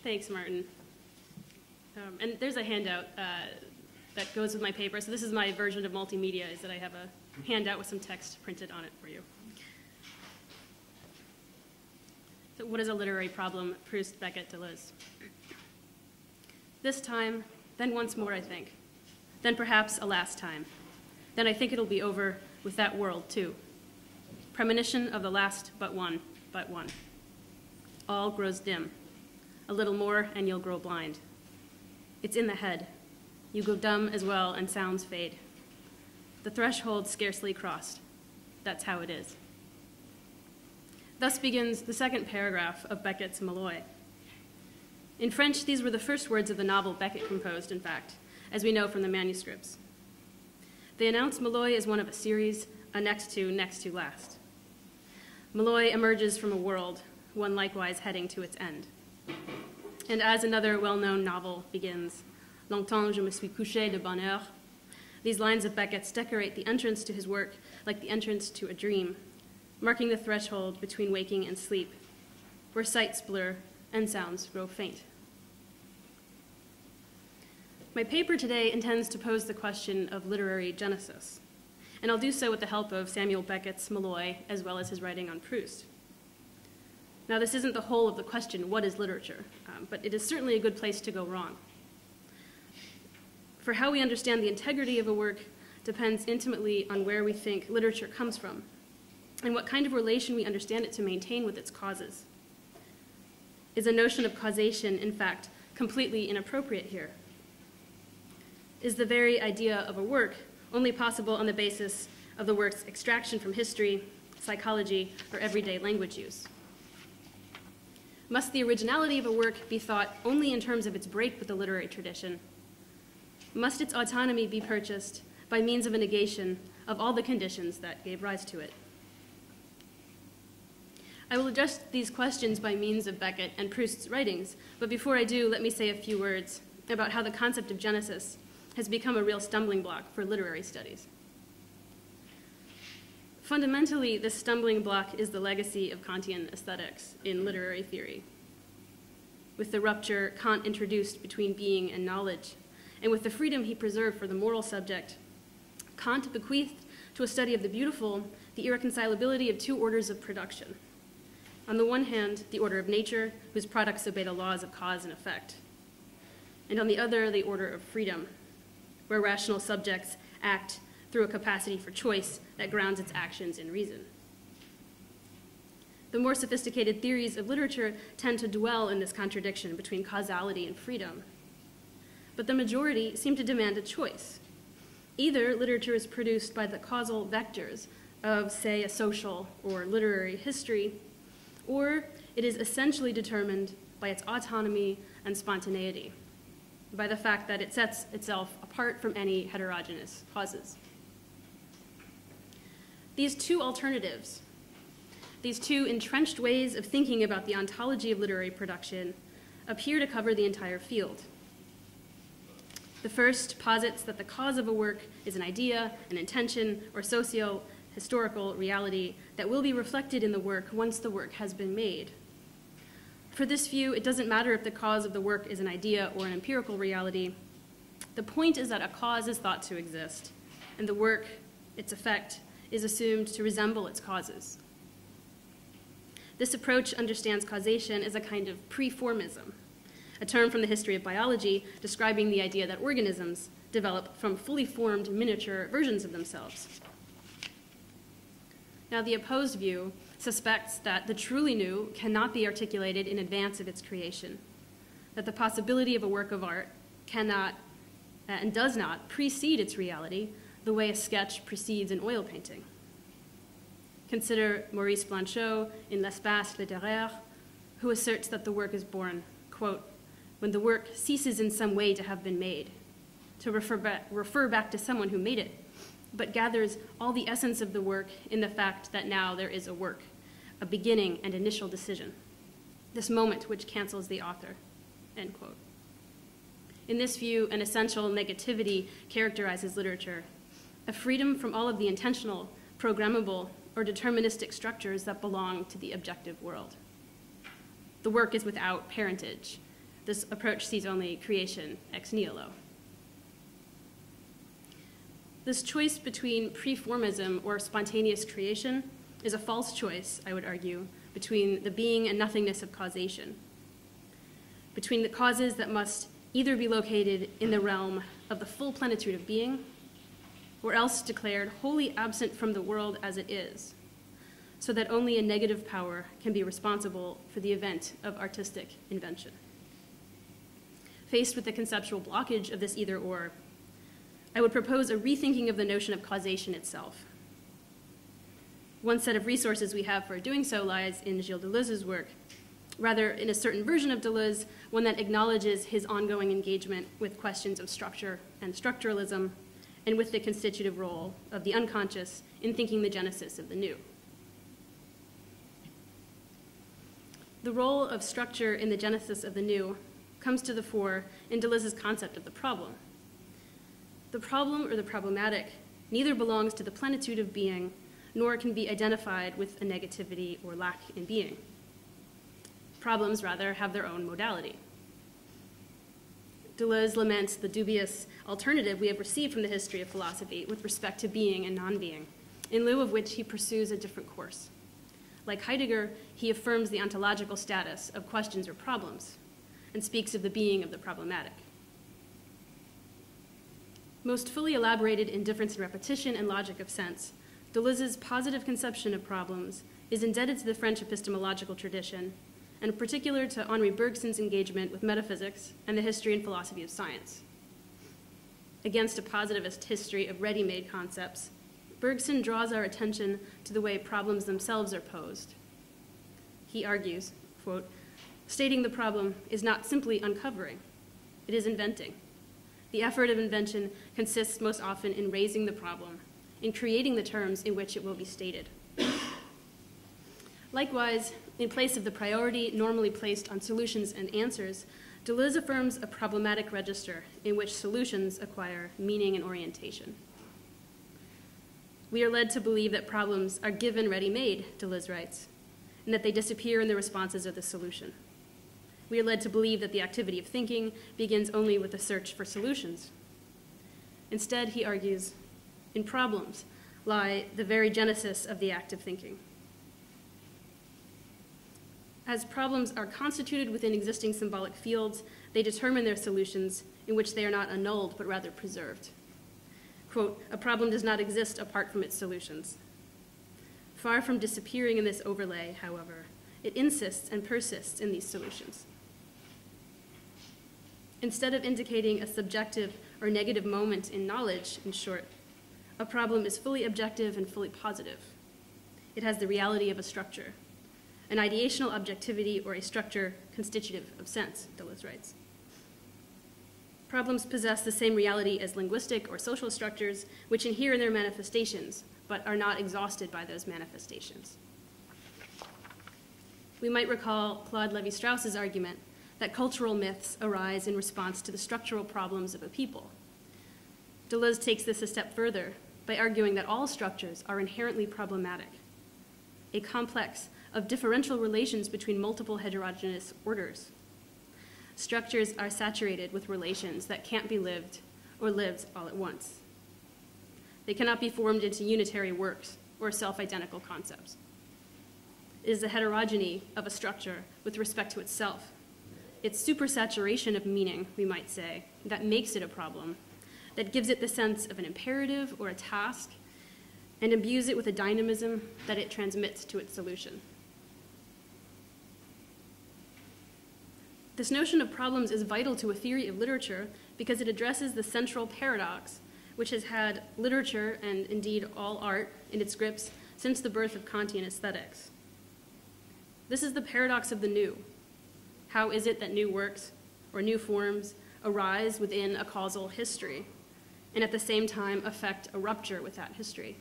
Thanks, Martin. And there's a handout that goes with my paper. So this is my version of multimedia, is that I have a handout with some text printed on it for you. So what is a literary problem? Proust, Beckett, Deleuze. This time, then once more, I think. Then perhaps a last time. Then I think it'll be over with that world, too. Premonition of the last but one, but one. All grows dim. A little more and you'll grow blind. It's in the head. You go dumb as well and sounds fade. The threshold scarcely crossed. That's how it is. Thus begins the second paragraph of Beckett's Malloy. In French, these were the first words of the novel Beckett composed, in fact, as we know from the manuscripts. They announce Malloy as one of a series, a next to last. Malloy emerges from a world, one likewise heading to its end. And as another well-known novel begins, Longtemps je me suis couché de bonne heure, these lines of Beckett's decorate the entrance to his work like the entrance to a dream, marking the threshold between waking and sleep, where sights blur and sounds grow faint. My paper today intends to pose the question of literary genesis, and I'll do so with the help of Samuel Beckett's Malloy, as well as his writing on Proust. Now, this isn't the whole of the question, what is literature? But it is certainly a good place to go wrong. For how we understand the integrity of a work depends intimately on where we think literature comes from, and what kind of relation we understand it to maintain with its causes. Is a notion of causation, in fact, completely inappropriate here? Is the very idea of a work only possible on the basis of the work's extraction from history, psychology, or everyday language use? Must the originality of a work be thought only in terms of its break with the literary tradition? Must its autonomy be purchased by means of a negation of all the conditions that gave rise to it? I will address these questions by means of Beckett and Proust's writings, but before I do, let me say a few words about how the concept of genesis has become a real stumbling block for literary studies. Fundamentally, this stumbling block is the legacy of Kantian aesthetics in literary theory. With the rupture Kant introduced between being and knowledge, and with the freedom he preserved for the moral subject, Kant bequeathed to a study of the beautiful the irreconcilability of two orders of production. On the one hand, the order of nature, whose products obey the laws of cause and effect, and on the other, the order of freedom, where rational subjects act through a capacity for choice that grounds its actions in reason. The more sophisticated theories of literature tend to dwell in this contradiction between causality and freedom. But the majority seem to demand a choice. Either literature is produced by the causal vectors of, say, a social or literary history, or it is essentially determined by its autonomy and spontaneity, by the fact that it sets itself apart from any heterogeneous causes. These two alternatives, these two entrenched ways of thinking about the ontology of literary production, appear to cover the entire field. The first posits that the cause of a work is an idea, an intention, or socio-historical reality that will be reflected in the work once the work has been made. For this view, it doesn't matter if the cause of the work is an idea or an empirical reality. The point is that a cause is thought to exist, and the work, its effect, is assumed to resemble its causes. This approach understands causation as a kind of preformism, a term from the history of biology describing the idea that organisms develop from fully formed miniature versions of themselves. Now, the opposed view suspects that the truly new cannot be articulated in advance of its creation, that the possibility of a work of art cannot and does not precede its reality the way a sketch precedes an oil painting. Consider Maurice Blanchot in L'Espace littéraire, who asserts that the work is born, quote, when the work ceases in some way to have been made, to refer back to someone who made it, but gathers all the essence of the work in the fact that now there is a work, a beginning and initial decision, this moment which cancels the author, end quote. In this view, an essential negativity characterizes literature, a freedom from all of the intentional, programmable, or deterministic structures that belong to the objective world. The work is without parentage. This approach sees only creation ex nihilo. This choice between preformism or spontaneous creation is a false choice, I would argue, between the being and nothingness of causation, between the causes that must either be located in the realm of the full plenitude of being, or else declared wholly absent from the world as it is, so that only a negative power can be responsible for the event of artistic invention. Faced with the conceptual blockage of this either-or, I would propose a rethinking of the notion of causation itself. One set of resources we have for doing so lies in Gilles Deleuze's work, rather in a certain version of Deleuze, one that acknowledges his ongoing engagement with questions of structure and structuralism, and with the constitutive role of the unconscious in thinking the genesis of the new. The role of structure in the genesis of the new comes to the fore in Deleuze's concept of the problem. The problem or the problematic neither belongs to the plenitude of being, nor can be identified with a negativity or lack in being. Problems, rather, have their own modality. Deleuze laments the dubious alternative we have received from the history of philosophy with respect to being and non-being, in lieu of which he pursues a different course. Like Heidegger, he affirms the ontological status of questions or problems, and speaks of the being of the problematic. Most fully elaborated in Difference and Repetition and Logic of Sense, Deleuze's positive conception of problems is indebted to the French epistemological tradition, and in particular to Henri Bergson's engagement with metaphysics and the history and philosophy of science. Against a positivist history of ready-made concepts, Bergson draws our attention to the way problems themselves are posed. He argues, quote, stating the problem is not simply uncovering, it is inventing. The effort of invention consists most often in raising the problem, in creating the terms in which it will be stated. Likewise, in place of the priority normally placed on solutions and answers, Deleuze affirms a problematic register in which solutions acquire meaning and orientation. We are led to believe that problems are given ready-made, Deleuze writes, and that they disappear in the responses of the solution. We are led to believe that the activity of thinking begins only with the search for solutions. Instead, he argues, in problems lie the very genesis of the act of thinking. As problems are constituted within existing symbolic fields, they determine their solutions in which they are not annulled, but rather preserved. Quote, a problem does not exist apart from its solutions. Far from disappearing in this overlay, however, it insists and persists in these solutions. Instead of indicating a subjective or negative moment in knowledge, in short, a problem is fully objective and fully positive. It has the reality of a structure, an ideational objectivity or a structure constitutive of sense, Deleuze writes. Problems possess the same reality as linguistic or social structures, which inhere in their manifestations, but are not exhausted by those manifestations. We might recall Claude Lévi-Strauss's argument that cultural myths arise in response to the structural problems of a people. Deleuze takes this a step further by arguing that all structures are inherently problematic, a complex of differential relations between multiple heterogeneous orders. Structures are saturated with relations that can't be lived or lived all at once. They cannot be formed into unitary works or self-identical concepts. It is the heterogeny of a structure with respect to itself, its supersaturation of meaning, we might say, that makes it a problem, that gives it the sense of an imperative or a task, and imbues it with a dynamism that it transmits to its solution. This notion of problems is vital to a theory of literature because it addresses the central paradox which has had literature, and indeed all art, in its grips since the birth of Kantian aesthetics. This is the paradox of the new. How is it that new works or new forms arise within a causal history and at the same time affect a rupture with that history?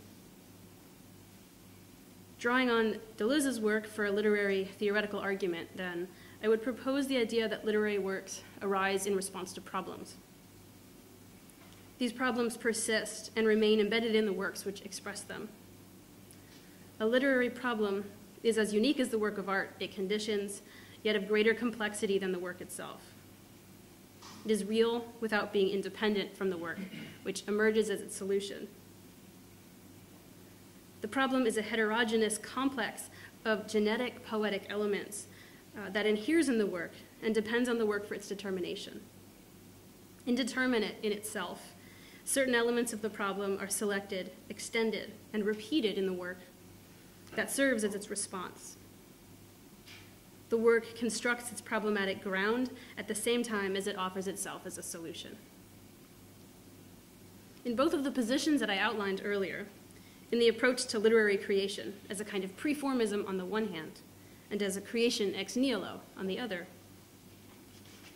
Drawing on Deleuze's work for a literary theoretical argument, then, I would propose the idea that literary works arise in response to problems. These problems persist and remain embedded in the works which express them. A literary problem is as unique as the work of art it conditions, yet of greater complexity than the work itself. It is real without being independent from the work, which emerges as its solution. The problem is a heterogeneous complex of genetic poetic elements that inheres in the work and depends on the work for its determination. Indeterminate in itself, certain elements of the problem are selected, extended, and repeated in the work that serves as its response. The work constructs its problematic ground at the same time as it offers itself as a solution. In both of the positions that I outlined earlier, in the approach to literary creation as a kind of preformism on the one hand, and as a creation ex nihilo on the other,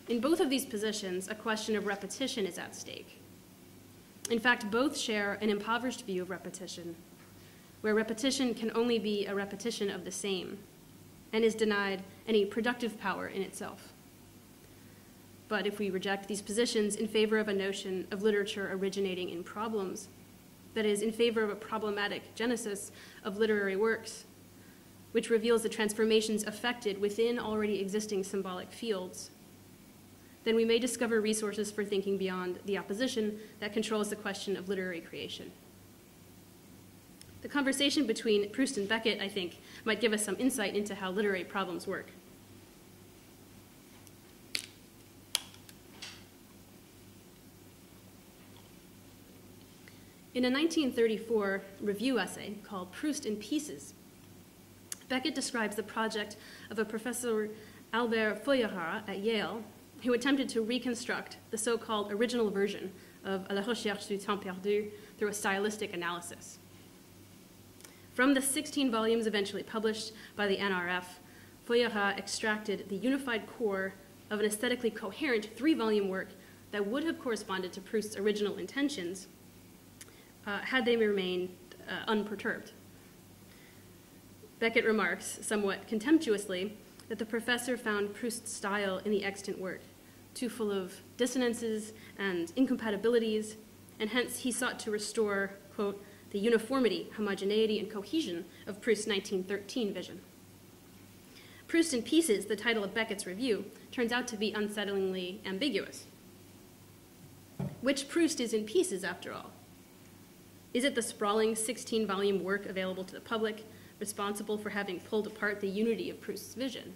in both of these positions, a question of repetition is at stake. In fact, both share an impoverished view of repetition, where repetition can only be a repetition of the same, and is denied any productive power in itself. But if we reject these positions in favor of a notion of literature originating in problems, that is, in favor of a problematic genesis of literary works, which reveals the transformations effected within already existing symbolic fields, then we may discover resources for thinking beyond the opposition that controls the question of literary creation. The conversation between Proust and Beckett, I think, might give us some insight into how literary problems work. In a 1934 review essay called Proust in Pieces, Beckett describes the project of a Professor Albert Feuerat at Yale, who attempted to reconstruct the so-called original version of La Recherche du Temps Perdu through a stylistic analysis. From the 16 volumes eventually published by the NRF, Feuerat extracted the unified core of an aesthetically coherent 3-volume work that would have corresponded to Proust's original intentions had they remained unperturbed. Beckett remarks, somewhat contemptuously, that the professor found Proust's style in the extant work too full of dissonances and incompatibilities, and hence he sought to restore, quote, the uniformity, homogeneity, and cohesion of Proust's 1913 vision. Proust in Pieces, the title of Beckett's review, turns out to be unsettlingly ambiguous. Which Proust is in pieces, after all? Is it the sprawling 16-volume work available to the public, responsible for having pulled apart the unity of Proust's vision?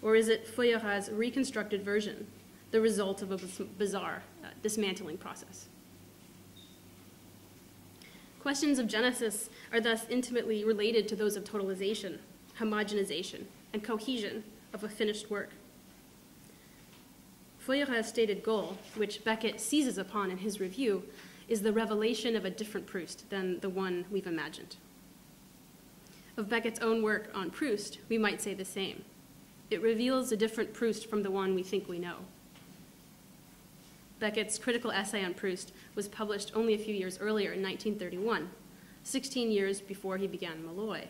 Or is it Feuerat's reconstructed version, the result of a bizarre dismantling process? Questions of genesis are thus intimately related to those of totalization, homogenization, and cohesion of a finished work. Feuerat's stated goal, which Beckett seizes upon in his review, is the revelation of a different Proust than the one we've imagined. Of Beckett's own work on Proust, we might say the same. It reveals a different Proust from the one we think we know. Beckett's critical essay on Proust was published only a few years earlier in 1931, 16 years before he began Malloy.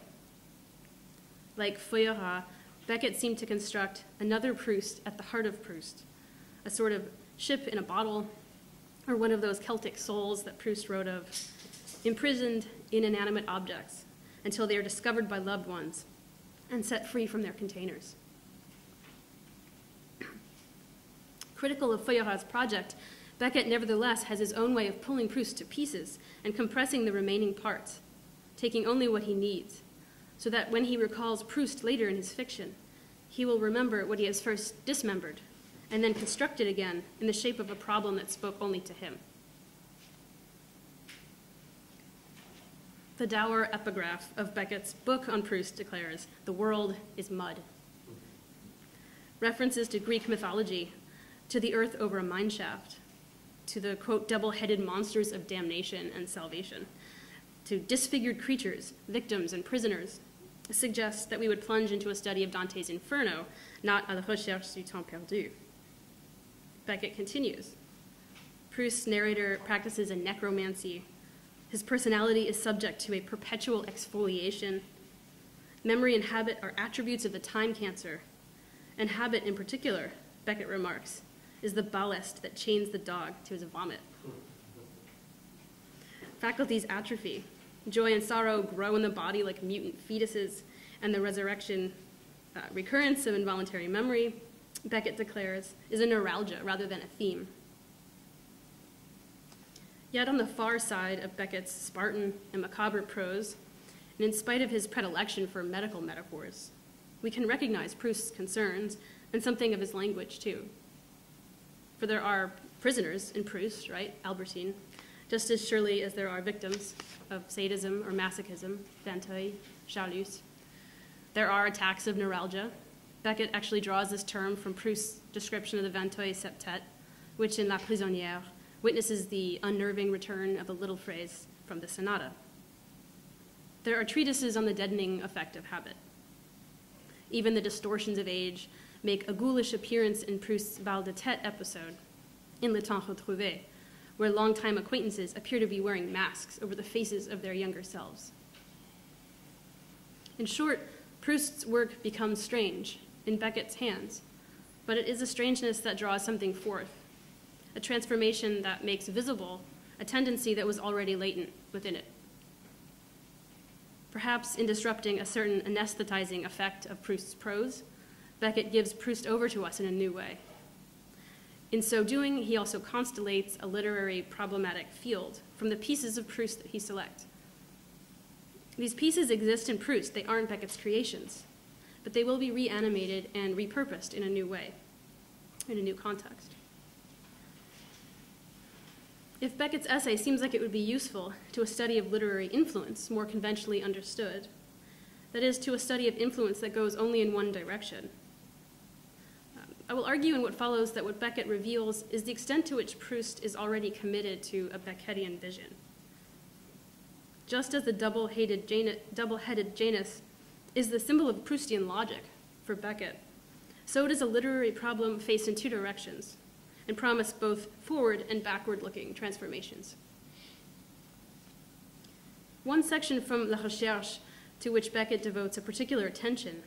Like Feuerat, Beckett seemed to construct another Proust at the heart of Proust, a sort of ship in a bottle, or one of those Celtic souls that Proust wrote of, imprisoned in inanimate objects until they are discovered by loved ones and set free from their containers. Critical of Feuerat's project, Beckett nevertheless has his own way of pulling Proust to pieces and compressing the remaining parts, taking only what he needs, so that when he recalls Proust later in his fiction, he will remember what he has first dismembered and then constructed again in the shape of a problem that spoke only to him. The dour epigraph of Beckett's book on Proust declares, "The world is mud." References to Greek mythology, to the earth over a mine shaft, to the, quote, double-headed monsters of damnation and salvation, to disfigured creatures, victims, and prisoners, suggests that we would plunge into a study of Dante's Inferno, not à la recherche du temps perdu. Beckett continues. Proust's narrator practices a necromancy. His personality is subject to a perpetual exfoliation. Memory and habit are attributes of the time cancer, and habit in particular, Beckett remarks, is the ballast that chains the dog to his vomit. Faculties atrophy. Joy and sorrow grow in the body like mutant fetuses, and the recurrence of involuntary memory Beckett declares, is a neuralgia rather than a theme. Yet on the far side of Beckett's Spartan and macabre prose, and in spite of his predilection for medical metaphors, we can recognize Proust's concerns and something of his language too. For there are prisoners in Proust, right, Albertine, just as surely as there are victims of sadism or masochism, Vinteuil, Charlus. There are attacks of neuralgia. Beckett actually draws this term from Proust's description of the Vinteuil septet, which in La Prisonnière witnesses the unnerving return of the little phrase from the sonata. There are treatises on the deadening effect of habit. Even the distortions of age make a ghoulish appearance in Proust's Bal de Tête episode, in Le Temps Retrouvé, where longtime acquaintances appear to be wearing masks over the faces of their younger selves. In short, Proust's work becomes strange in Beckett's hands, but it is a strangeness that draws something forth, a transformation that makes visible a tendency that was already latent within it. Perhaps in disrupting a certain anesthetizing effect of Proust's prose, Beckett gives Proust over to us in a new way. In so doing, he also constellates a literary problematic field from the pieces of Proust that he selects. These pieces exist in Proust, they aren't Beckett's creations, but they will be reanimated and repurposed in a new way, in a new context. If Beckett's essay seems like it would be useful to a study of literary influence, more conventionally understood, that is, to a study of influence that goes only in one direction, I will argue in what follows that what Beckett reveals is the extent to which Proust is already committed to a Beckettian vision. Just as the double-headed Janus is the symbol of Proustian logic for Beckett, so does a literary problem face in two directions and promise both forward and backward-looking transformations. One section from La Recherche, to which Beckett devotes a particular attention,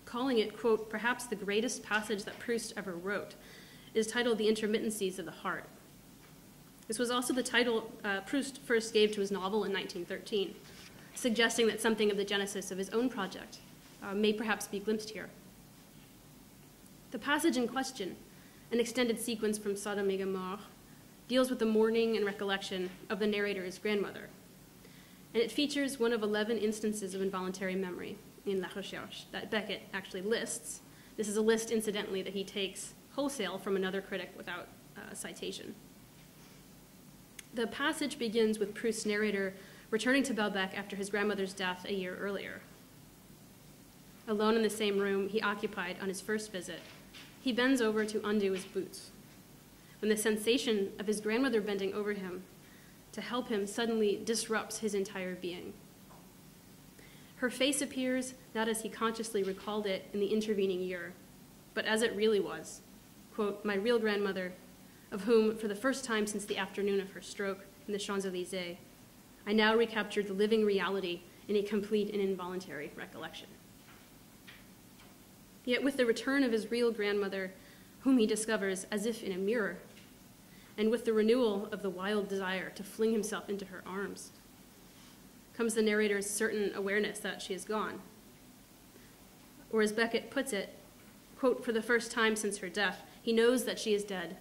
calling it, quote, perhaps the greatest passage that Proust ever wrote, is titled The Intermittencies of the Heart. This was also the title Proust first gave to his novel in 1913, suggesting that something of the genesis of his own project may perhaps be glimpsed here. The passage in question, an extended sequence from Sodome et Gomorrhe, deals with the mourning and recollection of the narrator's grandmother, and it features one of 11 instances of involuntary memory in La Recherche that Beckett actually lists. This is a list, incidentally, that he takes wholesale from another critic without citation. The passage begins with Proust's narrator returning to Balbec after his grandmother's death a year earlier. Alone in the same room he occupied on his first visit, he bends over to undo his boots, when the sensation of his grandmother bending over him to help him suddenly disrupts his entire being. Her face appears not as he consciously recalled it in the intervening year, but as it really was, quote, my real grandmother, of whom, for the first time since the afternoon of her stroke in the Champs-Élysées, I now recaptured the living reality in a complete and involuntary recollection. Yet with the return of his real grandmother, whom he discovers as if in a mirror, and with the renewal of the wild desire to fling himself into her arms, comes the narrator's certain awareness that she is gone. Or as Beckett puts it, quote, for the first time since her death, he knows that she is dead.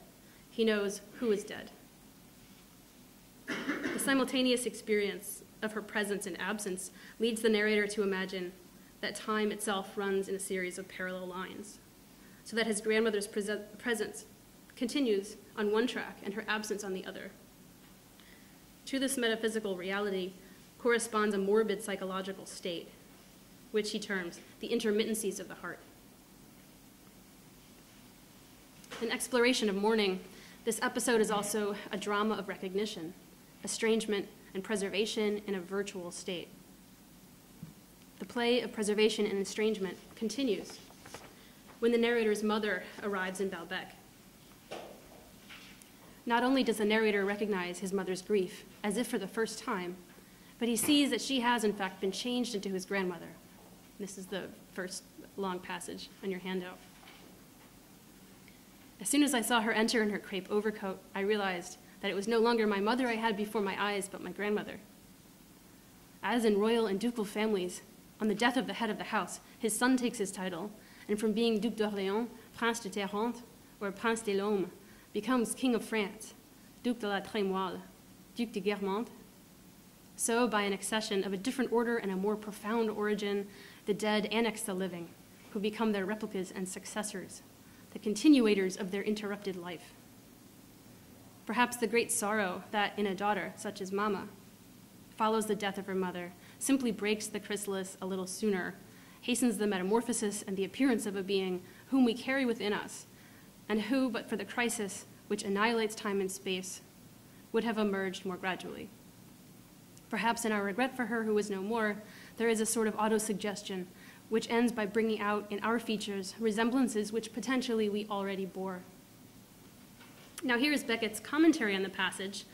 He knows who is dead. The simultaneous experience of her presence and absence leads the narrator to imagine that time itself runs in a series of parallel lines, so that his grandmother's presence continues on one track and her absence on the other. To this metaphysical reality corresponds a morbid psychological state, which he terms the intermittencies of the heart. An exploration of mourning, this episode is also a drama of recognition, estrangement, and preservation in a virtual state. The play of preservation and estrangement continues when the narrator's mother arrives in Balbec. Not only does the narrator recognize his mother's grief, as if for the first time, but he sees that she has, in fact, been changed into his grandmother. This is the first long passage on your handout. As soon as I saw her enter in her crepe overcoat, I realized that it was no longer my mother I had before my eyes, but my grandmother. As in royal and ducal families, on the death of the head of the house, his son takes his title, and from being Duc d'Orléans, Prince de Tarente, or Prince de l'Homme, becomes King of France, Duc de la Trémoille, Duc de Guermantes. So, by an accession of a different order and a more profound origin, the dead annex the living, who become their replicas and successors, the continuators of their interrupted life. Perhaps the great sorrow that, in a daughter such as Mama, follows the death of her mother, simply breaks the chrysalis a little sooner, hastens the metamorphosis and the appearance of a being whom we carry within us, and who, but for the crisis which annihilates time and space, would have emerged more gradually. Perhaps in our regret for her who is no more, there is a sort of autosuggestion which ends by bringing out in our features resemblances which potentially we already bore. Now here is Beckett's commentary on the passage.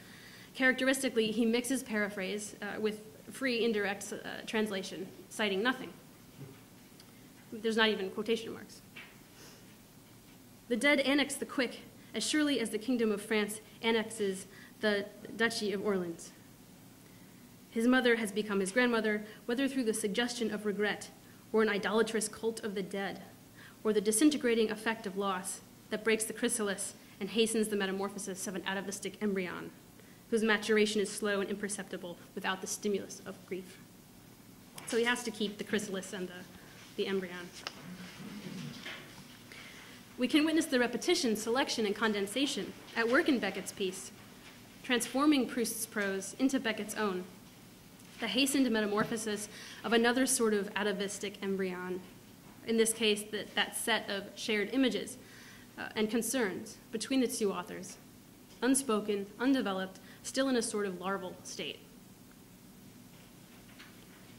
Characteristically, he mixes paraphrase with free indirect translation, citing nothing. There's not even quotation marks. The dead annex the quick as surely as the kingdom of France annexes the Duchy of Orleans. His mother has become his grandmother, whether through the suggestion of regret or an idolatrous cult of the dead, or the disintegrating effect of loss that breaks the chrysalis and hastens the metamorphosis of an atavistic embryon, whose maturation is slow and imperceptible without the stimulus of grief. So he has to keep the chrysalis and the embryon. We can witness the repetition, selection, and condensation at work in Beckett's piece, transforming Proust's prose into Beckett's own, the hastened metamorphosis of another sort of atavistic embryon, in this case, that set of shared images and concerns between the two authors, unspoken, undeveloped, still in a sort of larval state.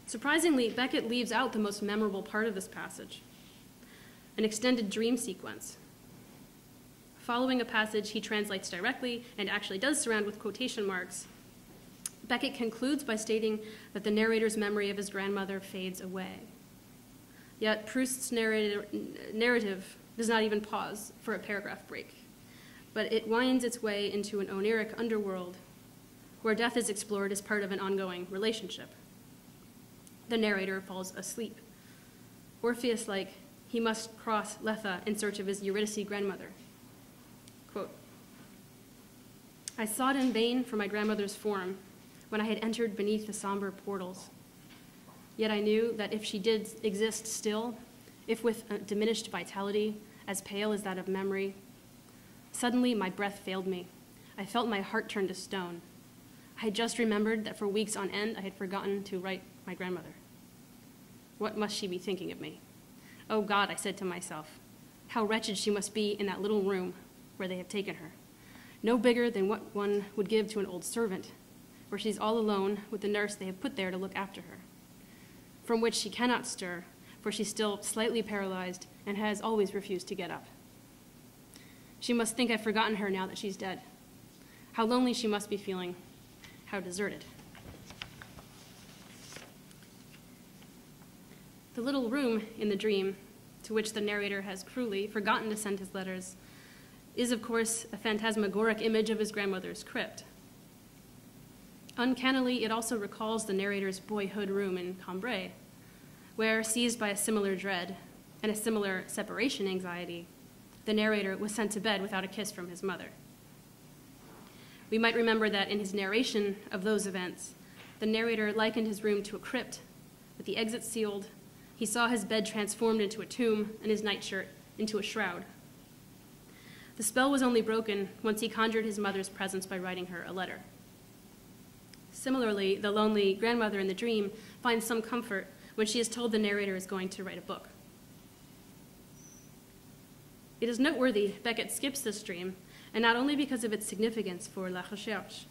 Surprisingly, Beckett leaves out the most memorable part of this passage, an extended dream sequence. Following a passage he translates directly and actually does surround with quotation marks, Beckett concludes by stating that the narrator's memory of his grandmother fades away. Yet Proust's narrative does not even pause for a paragraph break, but it winds its way into an oniric underworld where death is explored as part of an ongoing relationship. The narrator falls asleep. Orpheus-like, he must cross Lethe in search of his Eurydice grandmother. Quote, I sought in vain for my grandmother's form when I had entered beneath the somber portals. Yet I knew that if she did exist still, if with a diminished vitality, as pale as that of memory, suddenly my breath failed me. I felt my heart turn to stone. I had just remembered that for weeks on end I had forgotten to write my grandmother. What must she be thinking of me? Oh God, I said to myself, how wretched she must be in that little room where they have taken her. No bigger than what one would give to an old servant, where she's all alone with the nurse they have put there to look after her, from which she cannot stir, for she's still slightly paralyzed and has always refused to get up. She must think I've forgotten her now that she's dead. How lonely she must be feeling, how deserted. The little room in the dream, to which the narrator has cruelly forgotten to send his letters, is of course a phantasmagoric image of his grandmother's crypt. Uncannily, it also recalls the narrator's boyhood room in Cambrai, where, seized by a similar dread and a similar separation anxiety, the narrator was sent to bed without a kiss from his mother. We might remember that in his narration of those events, the narrator likened his room to a crypt, with the exit sealed. He saw his bed transformed into a tomb and his nightshirt into a shroud. The spell was only broken once he conjured his mother's presence by writing her a letter. Similarly, the lonely grandmother in the dream finds some comfort when she is told the narrator is going to write a book. It is noteworthy Beckett skips this dream, and not only because of its significance for La Recherche.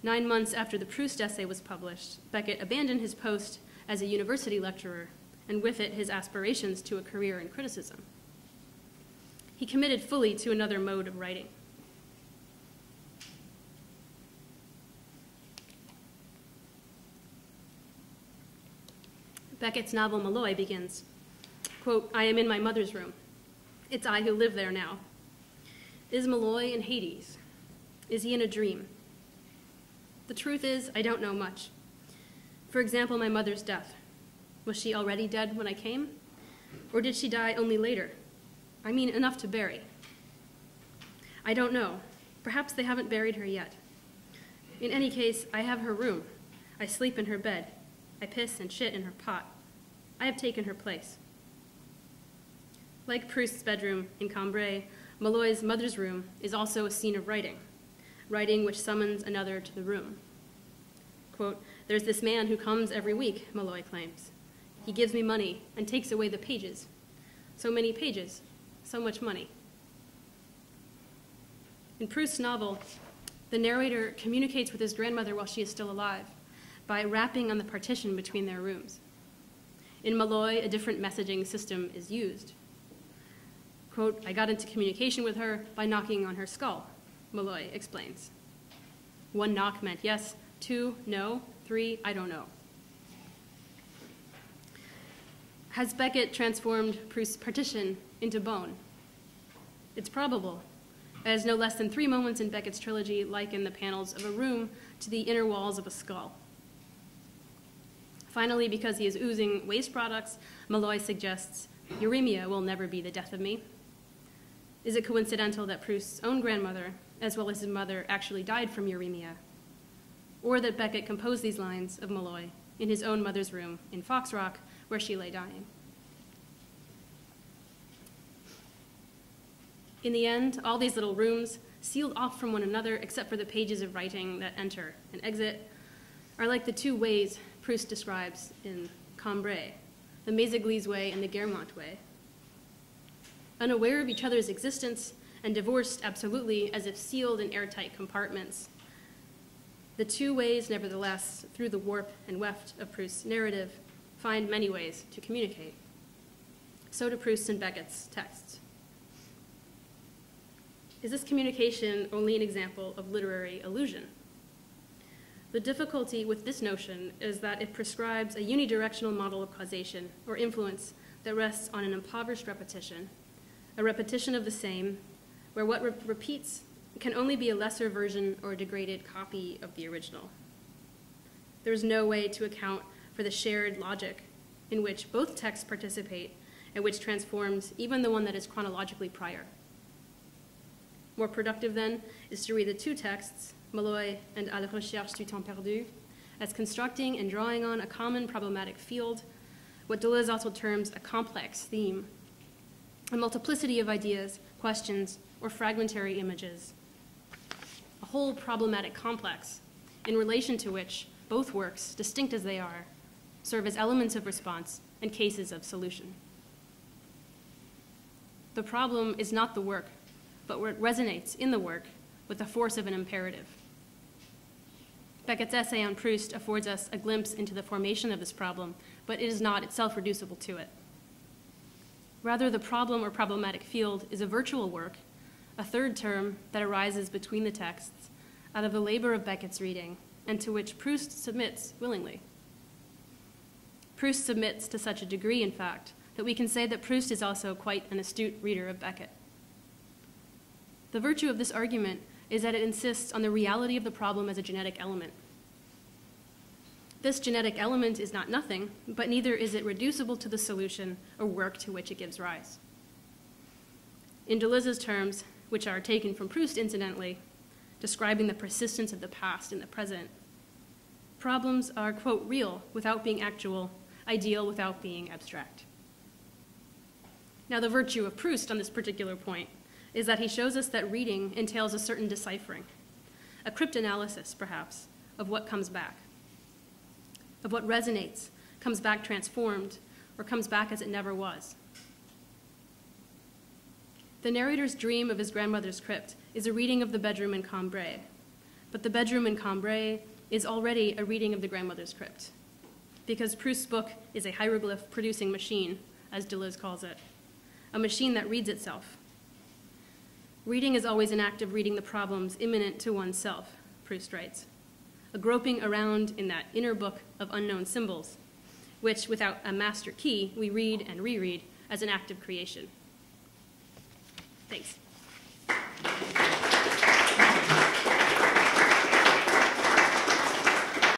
9 months after the Proust essay was published, Beckett abandoned his post as a university lecturer, and with it his aspirations to a career in criticism. He committed fully to another mode of writing. Beckett's novel Malloy begins, quote, I am in my mother's room. It's I who live there now. Is Malloy in Hades? Is he in a dream? The truth is, I don't know much. For example, my mother's death. Was she already dead when I came? Or did she die only later? I mean enough to bury. I don't know. Perhaps they haven't buried her yet. In any case, I have her room. I sleep in her bed. I piss and shit in her pot. I have taken her place. Like Proust's bedroom in Cambrai, Malloy's mother's room is also a scene of writing, writing which summons another to the room. Quote, "There's this man who comes every week," Malloy claims. "He gives me money and takes away the pages. So many pages, so much money." In Proust's novel, the narrator communicates with his grandmother while she is still alive by rapping on the partition between their rooms. In Malloy, a different messaging system is used. Quote, "I got into communication with her by knocking on her skull," Malloy explains. 1 knock meant yes, 2, no, 3, I don't know. Has Beckett transformed Proust's partition into bone? It's probable, as no less than 3 moments in Beckett's trilogy liken the panels of a room to the inner walls of a skull. Finally, because he is oozing waste products, Malloy suggests, "Uremia will never be the death of me." Is it coincidental that Proust's own grandmother, as well as his mother, actually died from uremia? Or that Beckett composed these lines of Malloy in his own mother's room in Fox Rock, where she lay dying? In the end, all these little rooms, sealed off from one another except for the pages of writing that enter and exit, are like the 2 ways Proust describes in Cambrai, the Méséglise way and the Guermantes way. Unaware of each other's existence and divorced absolutely as if sealed in airtight compartments, the 2 ways, nevertheless, through the warp and weft of Proust's narrative, find many ways to communicate. So do Proust and Beckett's texts. Is this communication only an example of literary illusion? The difficulty with this notion is that it prescribes a unidirectional model of causation or influence that rests on an impoverished repetition, a repetition of the same, where what repeats can only be a lesser version or a degraded copy of the original. There is no way to account for the shared logic in which both texts participate and which transforms even the one that is chronologically prior. More productive, then, is to read the 2 texts, Malloy and À la recherche du temps perdu, as constructing and drawing on a common problematic field, what Deleuze also terms a complex theme, a multiplicity of ideas, questions, or fragmentary images, a whole problematic complex in relation to which both works, distinct as they are, serve as elements of response and cases of solution. The problem is not the work, but what resonates in the work with the force of an imperative. Beckett's essay on Proust affords us a glimpse into the formation of this problem, but it is not itself reducible to it. Rather, the problem or problematic field is a virtual work, a third term that arises between the texts out of the labor of Beckett's reading, and to which Proust submits willingly. Proust submits to such a degree, in fact, that we can say that Proust is also quite an astute reader of Beckett. The virtue of this argument is that it insists on the reality of the problem as a genetic element. This genetic element is not nothing, but neither is it reducible to the solution or work to which it gives rise. In Deleuze's terms, which are taken from Proust incidentally, describing the persistence of the past in the present, problems are, quote, real without being actual, ideal without being abstract. Now, the virtue of Proust on this particular point is that he shows us that reading entails a certain deciphering, a cryptanalysis, perhaps, of what comes back, of what resonates, comes back transformed, or comes back as it never was. The narrator's dream of his grandmother's crypt is a reading of the bedroom in Cambrai, but the bedroom in Cambrai is already a reading of the grandmother's crypt, because Proust's book is a hieroglyph-producing machine, as Deleuze calls it, a machine that reads itself. Reading is always an act of reading the problems imminent to oneself, Proust writes, a groping around in that inner book of unknown symbols, which, without a master key, we read and reread as an act of creation. Thanks.